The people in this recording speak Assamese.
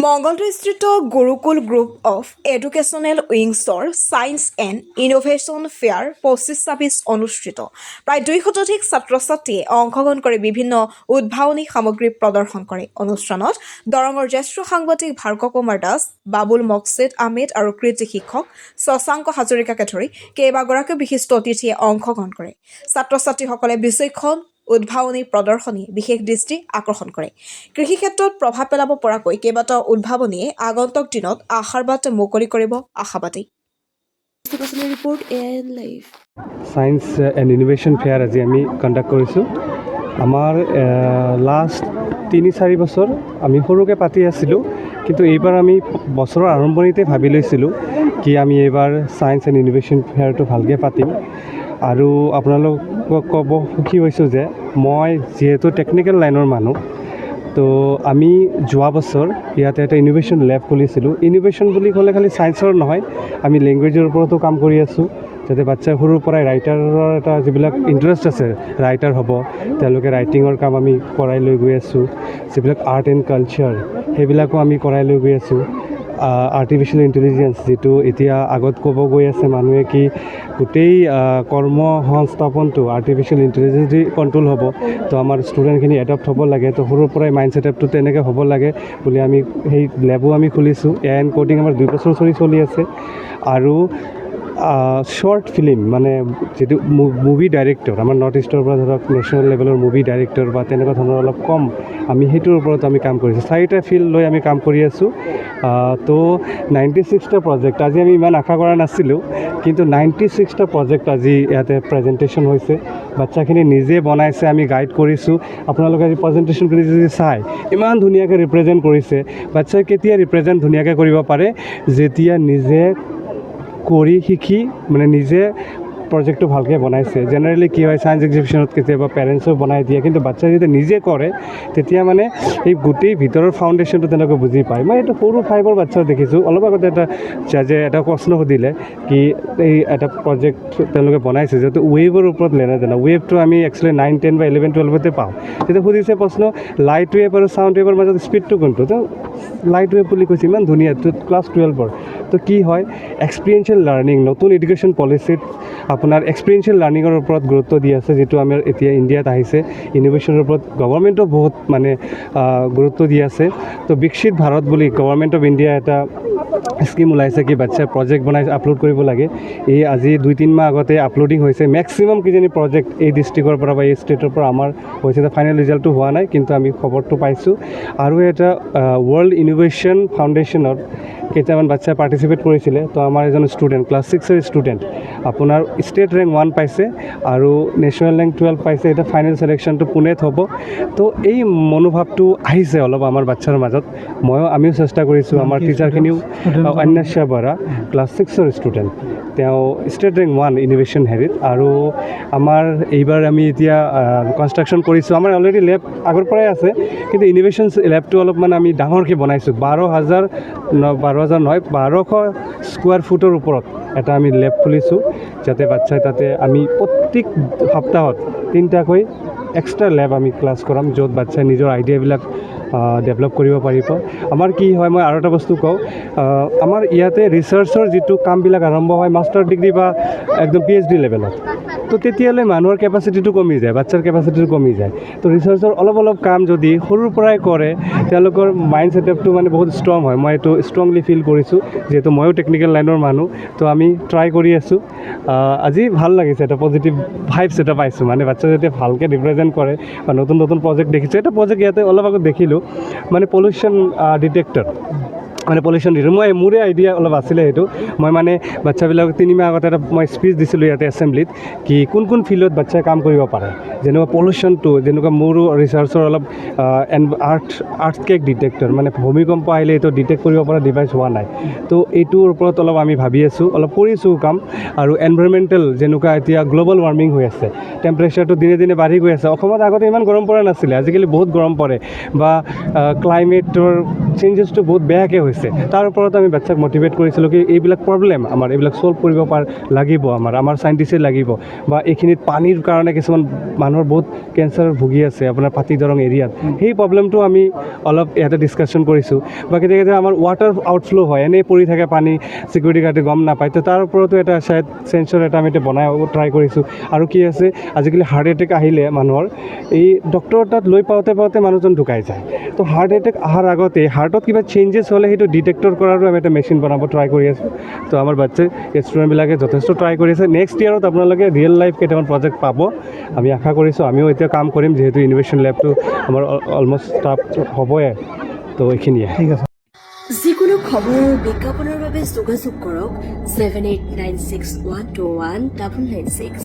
মঙ্গলদৈস্থিত গুৰুকুল গ্ৰুপ অফ এডুকেশ্যনেল উইংছৰ ছায়েন্স এণ্ড ইনোভেশ্যন ফেয়াৰ ২৫-২৬ অনুষ্ঠিত। প্ৰায় ২০০ অধিক ছাত্ৰ ছাত্ৰীয়ে অংশগ্ৰহণ কৰি বিভিন্ন উদ্ভাৱনী সামগ্ৰী প্ৰদৰ্শন কৰে। অনুষ্ঠানত দৰঙৰ জ্যেষ্ঠ সাংবাদিক ভাৰ্গৱ কুমাৰ দাস, বাবুল মকছিদ আহমেদ আৰু কৃতি শিক্ষক শশাংক হাজৰিকাকে ধৰি কেইবাগৰাকীও বিশিষ্ট অতিথিয়ে অংশগ্ৰহণ কৰে। ছাত্ৰ ছাত্ৰীসকলে বিচক্ষণ উদ্ভাৱনী প্ৰদৰ্শনী বিশেষ দৃষ্টি আকৰ্ষণ কৰে। কৃষি ক্ষেত্ৰত প্ৰভাৱ পেলাব পৰাকৈ কেইবাটাও উদ্ভাৱনীয়ে আগন্তুক দিনত আশাৰ বাট মুকলি কৰিব আশাবাদী। Report AIN live. Science and innovation fair আজি আমি কণ্ডাক্ট কৰিছোঁ। আমাৰ লাষ্ট ৩-৪ বছৰ আমি সৰুকৈ পাতি আছিলোঁ, কিন্তু এইবাৰ আমি বছৰৰ আৰম্ভণিতে ভাবি লৈছিলোঁ কি আমি এইবাৰ ছায়েন্স এণ্ড ইনোভেশ্যন ফেয়াৰটো ভালকৈ পাতিম। আৰু আপোনালোকক ক'ব সুখী হৈছোঁ যে মই যিহেতু টেকনিকেল লাইনৰ মানুহ, তো আমি যোৱা বছৰ ইয়াতে এটা ইনোভেশ্যন লেব খুলিছিলোঁ। ইনোভেশ্যন বুলি ক'লে খালি ছায়েন্সৰ নহয়, আমি লেংগুৱেজৰ ওপৰতো কাম কৰি আছোঁ, যাতে বাচ্ছা সৰুৰ পৰাই ৰাইটাৰৰ এটা যিবিলাক ইণ্টাৰেষ্ট আছে, ৰাইটাৰ হ'ব, তেওঁলোকে ৰাইটিঙৰ কাম আমি কৰাই লৈ গৈ আছোঁ। যিবিলাক আৰ্ট এণ্ড কালচাৰ সেইবিলাকো আমি কৰাই লৈ গৈ আছোঁ। আৰ্টিফিচিয়েল ইণ্টেলিজেঞ্চ, যিটো এতিয়া আগত ক'ব গৈ আছে মানুহে কি গোটেই কৰ্ম সংস্থাপনটো আৰ্টিফিচিয়েল ইণ্টেলিজেঞ্চ দি কণ্ট্ৰল হ'ব, তো আমাৰ ষ্টুডেণ্টখিনি এডপ্ট হ'ব লাগে, তো সৰুৰ পৰাই মাইণ্ড ছেটআপটো তেনেকৈ হ'ব লাগে বুলি আমি সেই লেবো আমি খুলিছোঁ। AIN কোডিং আমাৰ 2 বছৰ চলি আছে। আৰু শ্বৰ্ট ফিল্ম, মানে যিটো মুভি ডাইৰেক্টৰ, আমাৰ নৰ্থ ইষ্টৰ পৰা ধৰক নেশ্যনেল লেভেলৰ মুভি ডাইৰেক্টৰ বা তেনেকুৱা ধৰণৰ অলপ কম, আমি সেইটোৰ ওপৰত আমি কাম কৰিছোঁ। 4টা ফিল্ড লৈ আমি কাম কৰি আছোঁ। তো 96টা প্ৰজেক্ট, আজি আমি ইমান আশা কৰা নাছিলোঁ, কিন্তু 96টা প্ৰজেক্ট আজি ইয়াতে প্ৰেজেণ্টেশ্যন হৈছে। বাচ্চাখিনি নিজে বনাইছে, আমি গাইড কৰিছোঁ। আপোনালোকে আজি প্ৰেজেণ্টেশ্যনখিনি যদি চাই, ইমান ধুনীয়াকৈ ৰিপ্ৰেজেণ্ট কৰিছে। বাচ্চাই কেতিয়া ৰিপ্ৰেজেণ্ট ধুনীয়াকৈ কৰিব পাৰে, যেতিয়া নিজে কৰি শিকি মানে নিজে প্ৰজেক্টটো ভালকৈ বনাইছে। জেনেৰেলি কি হয়, ছায়েন্স এক্সিবিশ্যনত কেতিয়াবা পেৰেণ্টছেও বনাই দিয়ে, কিন্তু বাচ্চাই যেতিয়া নিজে কৰে তেতিয়া মানে এই গোটেই ভিতৰৰ ফাউণ্ডেশ্যনটো তেনেকৈ বুজি পায়। মই এইটো সৰু 5ৰ বাচ্চাও দেখিছোঁ। অলপ আগতে এটা জাজে এটা প্ৰশ্ন সুধিলে কি এই এটা প্ৰজেক্ট তেওঁলোকে বনাইছে যিহেতু ৱেভৰ ওপৰত লেনা ৱেভটো আমি একচুৱেলি 9, 10 বা 11, 12তে পাওঁ। তেতিয়া সুধিছে প্ৰশ্ন, লাইট ৱেভ আৰু ছাউণ্ড ৱেভৰ মাজত স্পীডটো কোনটো? তো লাইট ৱেভ বুলি কৈছে, ইমান ধুনীয়া। তো ক্লাছ 12ৰ তো কি হয়, এক্সপিৰিয়েঞ্চিয়েল লাৰ্ণিং, নতুন এডুকেশ্যন পলিচিত আপোনাৰ এক্সপিৰিয়েঞ্চিয়েল লাৰ্ণিঙৰ ওপৰত গুৰুত্ব দি আছে, যিটো আমাৰ এতিয়া ইণ্ডিয়াত আহিছে। ইনোভেশ্যনৰ ওপৰত গভৰ্ণমেণ্টো বহুত মানে গুৰুত্ব দি আছে। তো বিকশিত ভাৰত বুলি গভৰ্ণমেণ্ট অফ ইণ্ডিয়া এটা স্কিম ওলাইছে কি বাচ্চাই প্ৰজেক্ট বনাই আপলোড কৰিব লাগে। এই আজি 2-3 মাহ আগতে আপলোডিং হৈছে। মেক্সিমাম কিজানি প্ৰজেক্ট এই ডিষ্ট্ৰিক্টৰ পৰা বা এই ষ্টেটৰ পৰা আমাৰ হৈছে। ফাইনেল ৰিজাল্টটো হোৱা নাই, কিন্তু আমি খবৰটো পাইছোঁ। আৰু এটা ৱৰ্ল্ড ইনোভেশ্যন ফাউণ্ডেশ্যনত কেইটামান বাচ্চাই পাৰ্টিচিপেট কৰিছিলে। তো আমাৰ এজন ষ্টুডেণ্ট, ক্লাছ 6ৰ ষ্টুডেণ্ট, আপোনাৰ ষ্টেট ৰেংক 1 পাইছে আৰু নেশ্যনেল ৰেংক 12 পাইছে। এতিয়া ফাইনেল ছিলেকশ্যনটো পুনেত হ'ব। তো এই মনোভাৱটো আহিছে অলপ আমাৰ বাচ্ছাৰ মাজত। আমিও চেষ্টা কৰিছোঁ। আমাৰ টিচাৰখিনিও, অন্যাস্যা বৰা ক্লাছ 6ৰ ষ্টুডেণ্ট, তেওঁ ষ্টেট ৰেংক 1 ইনোভেশ্যন হেৰিত। আৰু আমাৰ এইবাৰ আমি এতিয়া কনষ্ট্ৰাকশ্যন কৰিছোঁ। আমাৰ অলৰেডি লেব আগৰ পৰাই আছে, কিন্তু ইনোভেশ্যন লেবটো অলপমান আমি ডাঙৰকৈ বনাইছোঁ। 12,000 নহয় 1200 স্কুৱাৰ ফুটৰ ওপৰত এটা আমি লেব খুলিছোঁ, যাতে বাচ্চাই তাতে আমি প্ৰত্যেক সপ্তাহত 3টাকৈ এক্সট্ৰা লেব আমি ক্লাছ কৰাম, য'ত বাচ্চাই নিজৰ আইডিয়াবিলাক ডেভেলপ কৰিব পাৰিব। আমাৰ কি হয়, মই আৰু এটা বস্তু কওঁ, আমাৰ ইয়াতে ৰিচাৰ্চৰ যিটো কামবিলাক আৰম্ভ হয় মাষ্টাৰ ডিগ্ৰী বা একদম PhD লেভেলত, তো তেতিয়ালৈ মানুহৰ কেপাচিটিটো কমি যায়, বাচ্চাৰ কেপাচিটিটো কমি যায়। তো ৰিচাৰ্চৰ অলপ কাম যদি সৰুৰ পৰাই কৰে, তেওঁলোকৰ মাইণ্ড ছেটআপটো মানে বহুত ষ্ট্ৰং হয়। মই এইটো ষ্ট্ৰংলি ফিল কৰিছোঁ, যিহেতু ময়ো টেকনিকেল লাইনৰ মানুহ। তো আমি ট্ৰাই কৰি আছোঁ। আজি ভাল লাগিছে, এটা পজিটিভ ভাইবছ এটা পাইছোঁ। মানে বাচ্চা যেতিয়া ভালকৈ ৰিপ্ৰেজেণ্ট কৰে বা নতুন প্ৰজেক্ট দেখিছোঁ। এটা প্ৰজেক্ট ইয়াতে অলপ আগত দেখিলোঁ, মানে পলিউশ্যন ডিটেক্টৰ, মানে পলিউশ্যন ডিটেক্টৰ। মোৰে আইডিয়া অলপ আছিলে সেইটো। মই মানে বাচ্চাবিলাক 3 মাহ আগতে মই স্পীচ দিছিলোঁ ইয়াতে এছেম্বলিত, কি কোন ফিল্ডত বাচ্চাই কাম কৰিব পাৰে। যেনেকুৱা পলিউশ্যনটো, যেনেকুৱা মোৰো ৰিচাৰ্চৰ অলপ আৰ্থকেক ডিটেক্টৰ, মানে ভূমিকম্প আহিলে এইটো ডিটেক্ট কৰিব পৰা ডিভাইচ হোৱা নাই। তো এইটোৰ ওপৰত অলপ আমি ভাবি আছোঁ, অলপ কৰিছোঁ কাম। আৰু এনভাইৰমেণ্টেল, যেনেকুৱা এতিয়া গ্ল'বেল ৱাৰ্মিং হৈ আছে, টেম্পাৰেচাৰটো দিনে দিনে বাঢ়ি গৈ আছে। অসমত আগতে ইমান গৰম পৰা নাছিলে, আজিকালি বহুত গৰম পৰে। বা ক্লাইমেটৰ চেঞ্জেছটো বহুত বেয়াকৈ হৈছে। তাৰ ওপৰত আমি বাচ্চাক মটিভেট কৰিছিলোঁ কি এইবিলাক প্ৰব্লেম আমাৰ এইবিলাক ছল্ভ কৰিব লাগিব, আমাৰ চাইণ্টিষ্টে লাগিব, বা এইখিনিত পানীৰ কাৰণে কিছুমান মানুহৰ বহুত কেঞ্চাৰ ভুগি আছে আপোনাৰ পাতি দৰং এৰিয়াত, সেই প্ৰব্লেমটো আমি অলপ ইয়াতে ডিছকাশ্যন কৰিছোঁ। বা কেতিয়াবা আমাৰ ৱাটাৰ আউটফ্ল' হয়, এনেই পৰি থাকে পানী, চিকিউৰিটি গাৰ্ডে গম নাপায়, তো তাৰ ওপৰতো এটা চাইড চেঞ্চৰ এটা আমি এতিয়া বনাই ট্ৰাই কৰিছোঁ। আৰু কি আছে, আজিকালি হাৰ্ট এটেক আহিলে মানুহৰ এই ডক্টৰৰ তাত লৈ পাওঁতে মানুহজন ঢুকাই যায়। তো হাৰ্ট এটেক অহাৰ আগতে হাৰ্টত কিবা চেঞ্জেছ হ'লে সেইটো ডিটেক্টৰ কৰাৰো আমি এটা মেচিন বনাব ট্ৰাই কৰি আছোঁ। তো আমাৰ বাচ্চাই ষ্টুডেণ্টবিলাকে যথেষ্ট ট্ৰাই কৰি আছে। নেক্সট ইয়েৰত আপোনালোকে ৰিয়েল লাইফ কেইটামান প্ৰজেক্ট পাব, আমি আশা কৰিছোঁ। আমিও এতিয়া কাম কৰিম, যিহেতু ইনোভেশ্যন লেবটো আমাৰ অলমষ্ট ষ্টাফ হ'বই। তো এইখিনিয়ে। ঠিক আছে। যিকোনো খবৰ আৰু বিজ্ঞাপনৰ বাবে যোগাযোগ কৰক 7896121996।